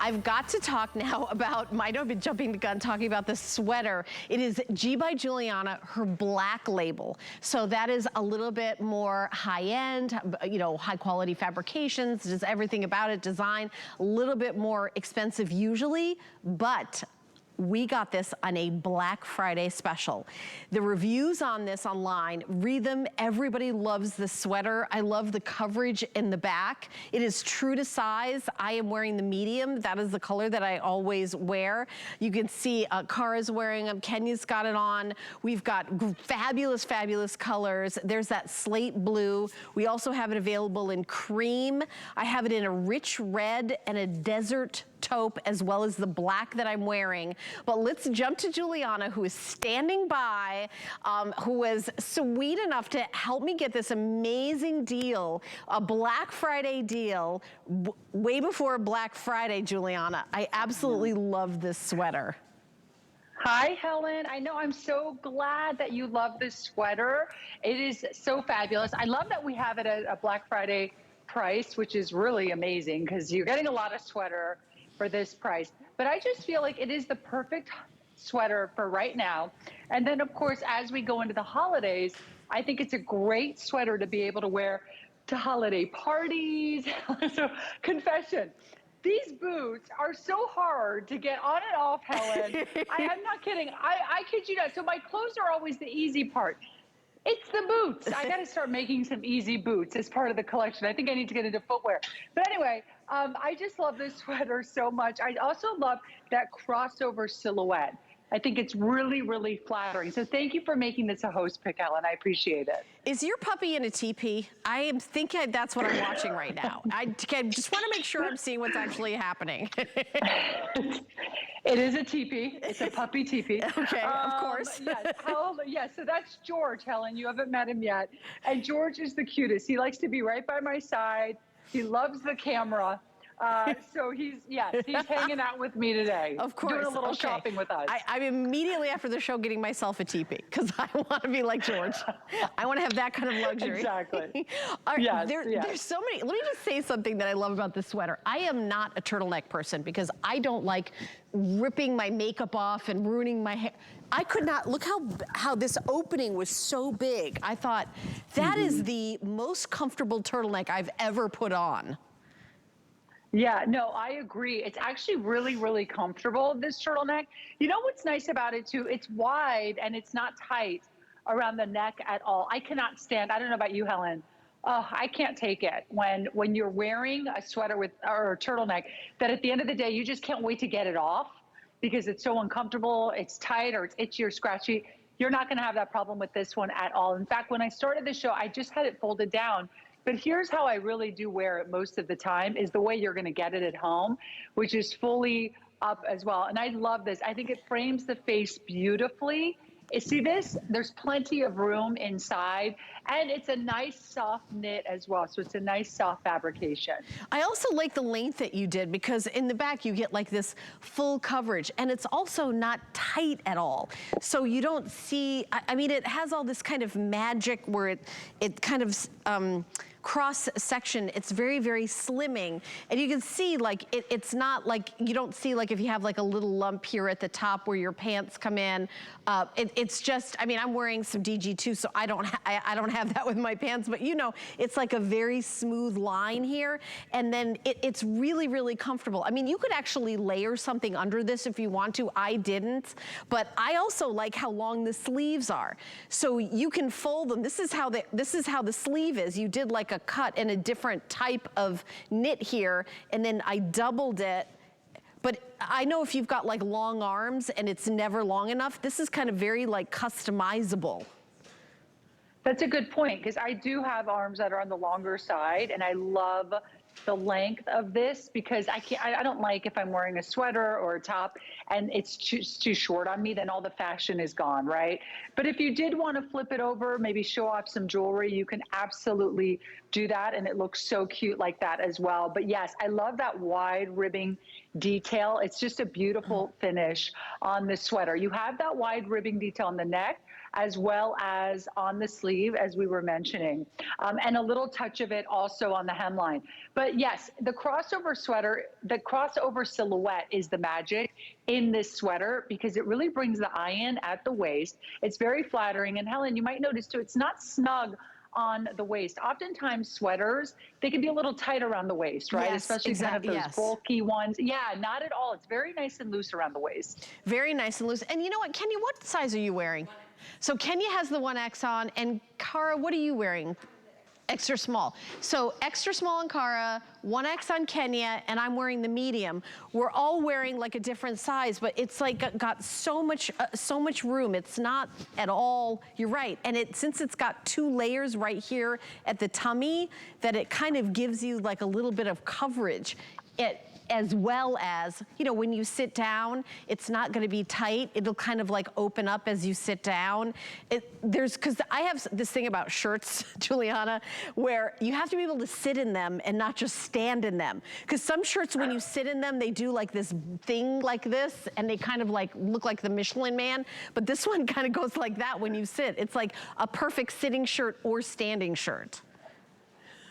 I've got to talk now about, I know I've been jumping the gun talking about the sweater. It is G by Giuliana, her black label. So that is a little bit more high-end, you know, high-quality fabrications, just everything about it, design, a little bit more expensive usually, but we got this on a Black Friday special. The reviews on this online, read them. Everybody loves the sweater. I love the coverage in the back. It is true to size. I am wearing the medium. That is the color that I always wear. You can see Kara's wearing them. Kenya's got it on. We've got fabulous, fabulous colors. There's that slate blue. We also have it available in cream. I have it in a rich red and a desert taupe, as well as the black that I'm wearing. But let's jump to Giuliana, who is standing by, who was sweet enough to help me get this amazing deal, a Black Friday deal, way before Black Friday, Giuliana. I absolutely love this sweater. Hi, Helen. I know, I'm so glad that you love this sweater. It is so fabulous. I love that we have it at a Black Friday price, which is really amazing because you're getting a lot of sweater for this price. But I just feel like it is the perfect sweater for right now. And then of course, as we go into the holidays, I think it's a great sweater to be able to wear to holiday parties. So confession, these boots are so hard to get on and off, Helen. I'm not kidding. I kid you not. So my clothes are always the easy part. It's the boots. I got to start making some easy boots as part of the collection. I think I need to get into footwear. But anyway, I just love this sweater so much. I also love that crossover silhouette. I think it's really, really flattering. So thank you for making this a host pick, Ellen. I appreciate it. Is your puppy in a teepee? I am thinking that's what I'm watching right now. I just want to make sure I'm seeing what's actually happening. It is a teepee. It's a puppy teepee. Okay, of course. Yes. How old? Yes. So that's George, Helen. You haven't met him yet. And George is the cutest. He likes to be right by my side. He loves the camera. So he's hanging out with me today. Of course. Doing a little shopping with us. I'm immediately after the show getting myself a teepee because I want to be like George. I want to have that kind of luxury. Exactly. Yes. There's so many. Let me just say something that I love about this sweater. I am not a turtleneck person because I don't like ripping my makeup off and ruining my hair. I could not, look how this opening was so big. I thought that is the most comfortable turtleneck I've ever put on. Yeah, no, I agree. It's actually really, really comfortable, this turtleneck. You know what's nice about it too? It's wide and it's not tight around the neck at all. I cannot stand, I don't know about you, Helen. I can't take it when you're wearing a sweater or a turtleneck that at the end of the day, you just can't wait to get it off because it's so uncomfortable, it's tight or it's itchy or scratchy. You're not gonna have that problem with this one at all. In fact, when I started the show, I just had it folded down. But here's how I really do wear it most of the time is the way you're gonna get it at home, which is fully up as well. And I love this. I think it frames the face beautifully. See this? There's plenty of room inside and it's a nice soft knit as well. So it's a nice soft fabrication. I also like the length that you did because in the back you get like this full coverage and it's also not tight at all. So you don't see, I mean, it has all this kind of magic where it kind of, cross section, it's very, very slimming. And you can see like, it's not like, you don't see like if you have like a little lump here at the top where your pants come in. It's just, I mean, I'm wearing some DG2, so I don't have that with my pants, but you know, it's like a very smooth line here. And then it's really, really comfortable. I mean, you could actually layer something under this if you want to. I didn't, but I also like how long the sleeves are. So you can fold them. This is how the sleeve is. You did like a cut in a different type of knit here, and then I doubled it. But I know if you've got like long arms and it's never long enough, this is kind of very like customizable. That's a good point, because I do have arms that are on the longer side, and I love the length of this because I don't like if I'm wearing a sweater or a top and it's too short on me, then all the fashion is gone, right? But if you did want to flip it over, maybe show off some jewelry, you can absolutely do that, and it looks so cute like that as well. But yes, I love that wide ribbing detail. It's just a beautiful finish on the sweater. You have that wide ribbing detail on the neck, as well as on the sleeve, as we were mentioning, and a little touch of it also on the hemline. But yes, the crossover sweater, the crossover silhouette is the magic in this sweater because it really brings the eye in at the waist. It's very flattering. And Helen, you might notice too, it's not snug on the waist. Oftentimes sweaters, they can be a little tight around the waist, right? Yes, Especially kind of those bulky ones. Yeah, not at all. It's very nice and loose around the waist. Very nice and loose. And you know what, Kenya, what size are you wearing? So Kenya has the 1X on, and Cara, what are you wearing? Extra small. So extra small on Cara, 1X on Kenya, and I'm wearing the medium. We're all wearing like a different size, but it's like got so much room. It's not at all, you're right. And since it's got 2 layers right here at the tummy, that it kind of gives you like a little bit of coverage. As well as, you know, when you sit down, it's not gonna be tight. It'll kind of like open up as you sit down. Cause I have this thing about shirts, Giuliana, where you have to be able to sit in them and not just stand in them. Cause some shirts, when you sit in them, they do like this thing like this, and they kind of like look like the Michelin Man. But this one kind of goes like that when you sit. It's like a perfect sitting shirt or standing shirt.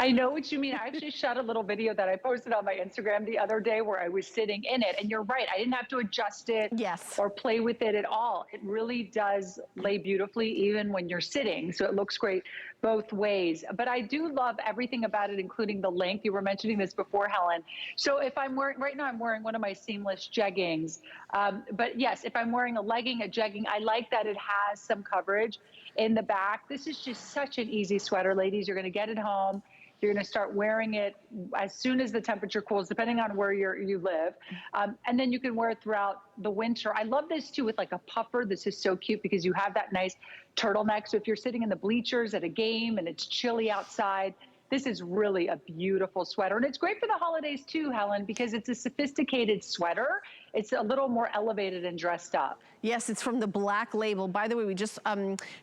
I know what you mean. I actually shot a little video that I posted on my Instagram the other day where I was sitting in it. And you're right, I didn't have to adjust it or play with it at all. It really does lay beautifully even when you're sitting. So it looks great both ways. But I do love everything about it, including the length. You were mentioning this before, Helen. So if I'm wearing, right now I'm wearing one of my seamless jeggings. But yes, if I'm wearing a legging, a jegging, I like that it has some coverage in the back. This is just such an easy sweater, ladies. You're gonna get it home. You're going to start wearing it as soon as the temperature cools, depending on where you live. And then you can wear it throughout the winter. I love this too with like a puffer. This is so cute because you have that nice turtleneck. So if you're sitting in the bleachers at a game and it's chilly outside, this is really a beautiful sweater. And it's great for the holidays too, Helen, because it's a sophisticated sweater. It's a little more elevated and dressed up. Yes, it's from the Black Label. By the way, we just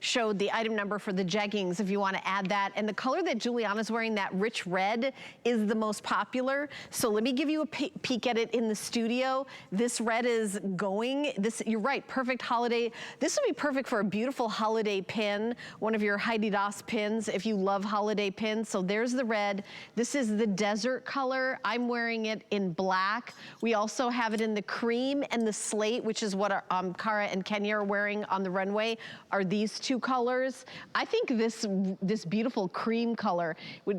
showed the item number for the jeggings if you want to add that. And the color that Giuliana's wearing, that rich red, is the most popular. So let me give you a peek at it in the studio. This red is going. You're right, perfect holiday. This would be perfect for a beautiful holiday pin, one of your Heidi Das pins if you love holiday pins. So there's the red. This is the desert color. I'm wearing it in black. We also have it in the cream and the slate, which is what our, Cara and Kenya are wearing on the runway, are these 2 colors. I think this beautiful cream color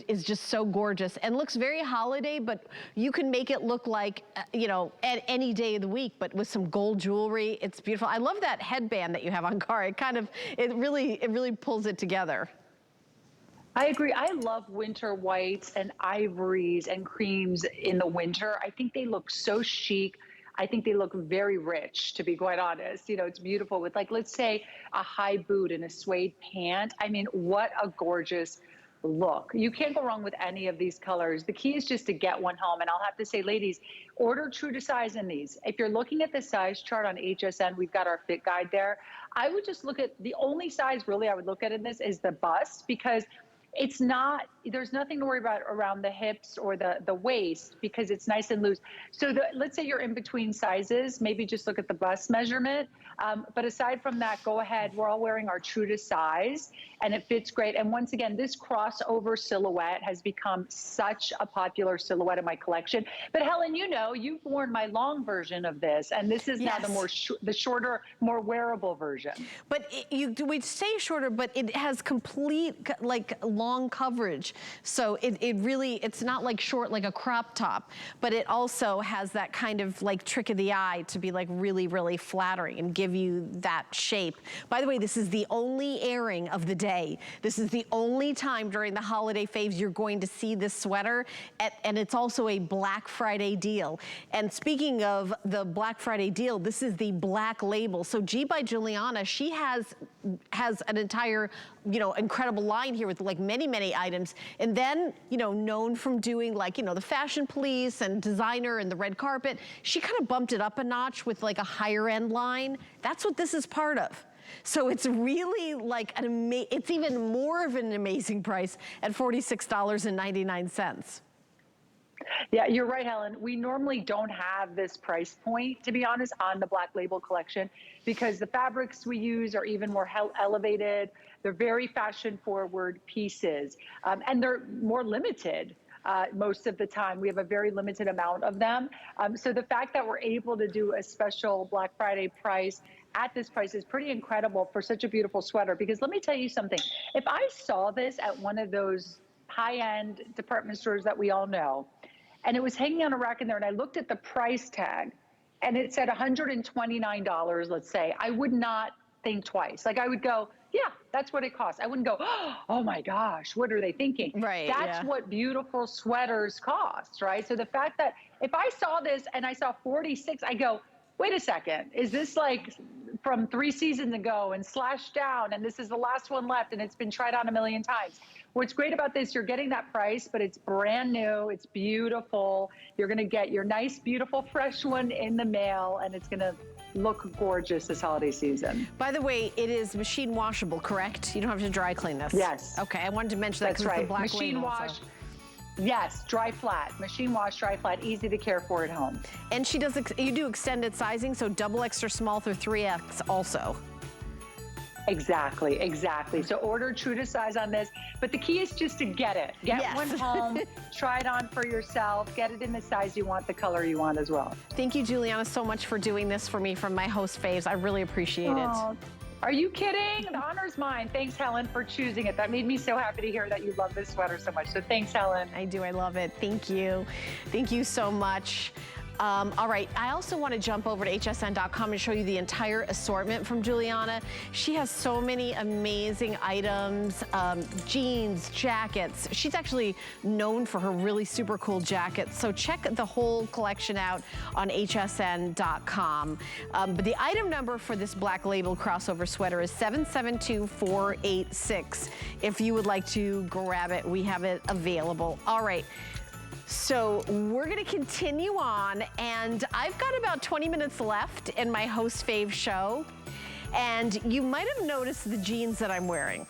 is just so gorgeous and looks very holiday, but you can make it look like, you know, at any day of the week, but with some gold jewelry. It's beautiful. I love that headband that you have on, Cara. It really pulls it together. I agree. I love winter whites and ivories and creams in the winter. I think they look so chic. I think they look very rich, to be quite honest. You know, it's beautiful with, like, let's say a high boot and a suede pant. I mean, what a gorgeous look. You can't go wrong with any of these colors. The key is just to get one home. And I'll have to say, ladies, order true to size in these. If you're looking at the size chart on HSN, we've got our fit guide there. I would just look at the only size really I would look at in this is the bust, because it's not, there's nothing to worry about around the hips or the waist because it's nice and loose. So let's say you're in between sizes, maybe just look at the bust measurement. But aside from that, go ahead. We're all wearing our true to size and it fits great. And once again, this crossover silhouette has become such a popular silhouette in my collection. But Helen, you know, you've worn my long version of this, and this is now the shorter, more wearable version. But we say shorter, but it has complete, like, long coverage. So it's not like short like a crop top, but it also has that kind of like trick of the eye to be like really, really flattering and give you that shape. By the way, this is the only airing of the day. This is the only time during the holiday faves you're going to see this sweater, and it's also a Black Friday deal. And speaking of the Black Friday deal, this is the Black Label. So G by Giuliana, she has an entire, you know, incredible line here with like many items. And then, you know, known from doing like, you know, the Fashion Police and designer and the red carpet, she kind of bumped it up a notch with like a higher end line. That's what this is part of. So it's really like it's even more of an amazing price at $46.99. Yeah, you're right, Helen. We normally don't have this price point, to be honest, on the Black Label collection because the fabrics we use are even more elevated. They're very fashion forward pieces, and they're more limited. Most of the time, we have a very limited amount of them. So the fact that we're able to do a special Black Friday price at this price is pretty incredible for such a beautiful sweater. Because let me tell you something, if I saw this at one of those high-end department stores that we all know, and it was hanging on a rack in there, and I looked at the price tag, and it said $129, let's say, I would not think twice. Like I would go, yeah, that's what it costs. I wouldn't go, oh my gosh, what are they thinking? Right, That's yeah. what beautiful sweaters cost, right? So the fact that if I saw this and I saw 46, I go, wait a second, is this like from 3 seasons ago and slashed down and this is the last one left and it's been tried on a million times? What's great about this, you're getting that price, but it's brand new, it's beautiful. You're gonna get your nice, beautiful, fresh one in the mail, and it's gonna look gorgeous this holiday season. By the way, it is machine washable, correct? You don't have to dry clean this. Yes. Okay, I wanted to mention that That's because right. it's the Black Machine Label, wash. so. Yes, dry flat. Machine wash, dry flat, easy to care for at home. And she does, you do extended sizing, so double extra small through 3X also. Exactly, exactly. So order true to size on this, but the key is just to get it. Get one home, try it on for yourself, get it in the size you want, the color you want as well. Thank you, Giuliana, so much for doing this for me from my host faves. I really appreciate it. Are you kidding? The honor's mine. Thanks, Helen, for choosing it. That made me so happy to hear that you love this sweater so much. So thanks, Helen. I do, I love it. Thank you. Thank you so much. All right, I also want to jump over to hsn.com and show you the entire assortment from Giuliana. She has so many amazing items, jeans, jackets. She's actually known for her really super cool jackets. So check the whole collection out on hsn.com. But the item number for this Black Label crossover sweater is 772486. If you would like to grab it, we have it available. All right. So we're gonna continue on, and I've got about 20 minutes left in my Host Fave show, and you might have noticed the jeans that I'm wearing.